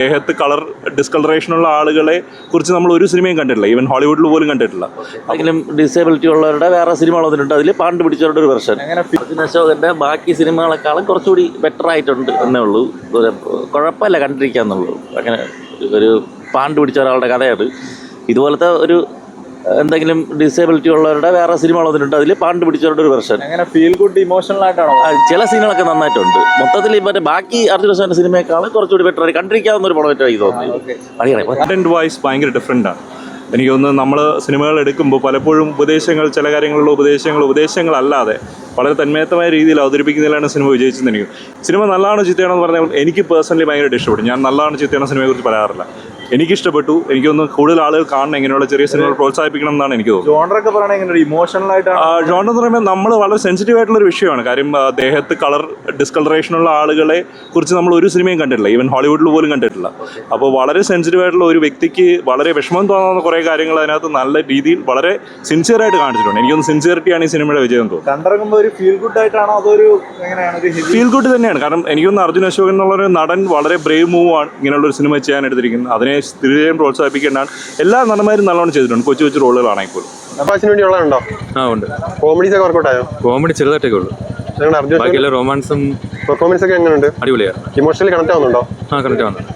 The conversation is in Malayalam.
ദേഹത്ത് കളർ ഡിസ്കളറേഷനുള്ള ആളുകളെ കുറിച്ച് നമ്മൾ ഒരു സിനിമയും കണ്ടിട്ടില്ല, ഈവൻ ഹോളിവുഡിൽ പോലും കണ്ടിട്ടില്ല. എന്തെങ്കിലും ഡിസേബിലിറ്റി ഉള്ളവരുടെ വേറെ സിനിമകൾ വന്നിട്ടുണ്ട്, അതിൽ പാണ്ട് പിടിച്ചവരുടെ ഒരു വെർഷൻ. അർജുൻ അശോകൻ്റെ ബാക്കി സിനിമകളെക്കാളും കുറച്ചുകൂടി ബെറ്റർ ആയിട്ടുണ്ട് എന്നേ ഉള്ളൂ. കുഴപ്പമില്ല കണ്ടിരിക്കാന്നുള്ളൂ. അങ്ങനെ ഒരു പാണ്ട് പിടിച്ച ഒരാളുടെ കഥയാണ്. ഇതുപോലത്തെ ഒരു എന്തെങ്കിലും ഡിസേബിലിറ്റി ഉള്ളവരുടെ വേറെ സിനിമകൾ വന്നിട്ടുണ്ട്, അതിൽ പാണ്ട് പിടിച്ചവരുടെ ഒരു വെർഷൻ. അങ്ങനെ ഫീൽ ഗുഡ് ഇമോഷണൽ ആയിട്ടാണോ? ചില സീനുകളൊക്കെ നന്നായിട്ടുണ്ട്. മൊത്തത്തിൽ മറ്റേ ബാക്കി അർജുൻ അശോകൻ്റെ സിനിമയെക്കാളും കുറച്ചുകൂടി ബെറ്റർ ആയി കണ്ടിരിക്കാവുന്ന ഒരു പടമായിട്ടായി തോന്നി. കണ്ടന്റ് വൈസ് ഭയങ്കര ഡിഫറെൻ്റ് ആണ്. എനിക്ക് തോന്നുന്നു നമ്മൾ സിനിമകൾ എടുക്കുമ്പോൾ പലപ്പോഴും ഉപദേശങ്ങൾ, ചില കാര്യങ്ങളിലുള്ള ഉപദേശങ്ങളല്ലാതെ വളരെ തന്മയത്തമായ രീതിയിൽ അവതരിപ്പിക്കുന്നതിലാണ് സിനിമ വിജയിച്ചെന്ന് എനിക്ക്. സിനിമ നല്ലതാണ് ചീത്തയാണെന്ന് പറഞ്ഞാൽ എനിക്ക് പേഴ്സണലി ഭയങ്കരമായിട്ട് ഇഷ്ടപ്പെടും. ഞാൻ നല്ലതാണ് ചീത്തയാണ് സിനിമയെക്കുറിച്ച് പറയാറില്ല. എനിക്കിഷ്ടപ്പെട്ടു. എനിക്കൊന്ന് കൂടുതൽ ആളുകൾ കാണണം, ഇങ്ങനെയുള്ള ചെറിയ സിനിമകൾ പ്രോത്സാഹിപ്പിക്കണം എന്നാണ് എനിക്ക് തോന്നുന്നത്. ജോണറൊക്കെ പറയണത് ഇമോഷണൽ ആയിട്ടാണ്. ജോണർ എന്ന് പറയുമ്പോൾ നമ്മൾ വളരെ സെൻസിറ്റീവ് ആയിട്ടുള്ളൊരു വിഷയമാണ്. കാര്യം ദേഹത്ത് കളർ ഡിസ്കളറേഷനുള്ള ആളുകളെ കുറിച്ച് നമ്മൾ ഒരു സിനിമയും കണ്ടിട്ടില്ല, ഈവൻ ഹോളിവുഡിൽ പോലും കണ്ടിട്ടില്ല. അപ്പോൾ വളരെ സെൻസിറ്റീവ് ആയിട്ടുള്ള ഒരു വ്യക്തിക്ക് വളരെ വിഷമം തോന്നാവുന്ന കുറേ കാര്യങ്ങൾ അതിനകത്ത് നല്ല രീതിയിൽ വളരെ സിൻസിയറായിട്ട് കാണിച്ചിട്ടുണ്ട്. എനിക്കൊന്ന് സിൻസിയറിറ്റിയാണ് ഈ സിനിമയുടെ വിജയം തോന്നുന്നത്. കണ്ടിറങ്ങുമ്പോൾ ഒരു ഫീൽ ഗുഡ് ആയിട്ടാണോ അതൊരു എങ്ങനെയാണ്? ഫീൽ ഗുഡ് തന്നെയാണ്. കാരണം എനിക്കൊന്ന് അർജുൻ അശോകൻ എന്നുള്ളൊരു നടൻ വളരെ ബ്രേവ് മൂവ് ആണ് ഇങ്ങനെയുള്ളൊരു സിനിമ ചെയ്യാൻ എടുത്തിരിക്കുന്നത്. അതിനെ തീർച്ചയായും പ്രോത്സാഹിപ്പിക്കേണ്ടതാണ്. എല്ലാ നടന്മാരും നല്ലോണം ചെയ്തിട്ടുണ്ട്, കൊച്ചു കൊച്ചു റോളുകളാണെങ്കിൽ പോലും. ഉണ്ട്. കോമഡീസ് ഒക്കെ വർക്കൗട്ട് ആയോ? കോമഡി ചെറുതായിട്ടൊക്കെ ഉള്ളൂ. ബാക്കിയുള്ള റൊമാൻസും പെർഫോമൻസ് ഒക്കെ എങ്ങനെയുണ്ട്? അടിപൊളിയാണ്. ഇമോഷണലി കണക്ട് ആവുന്നുണ്ടോ? കണക്ട് ആവുന്നുണ്ട്.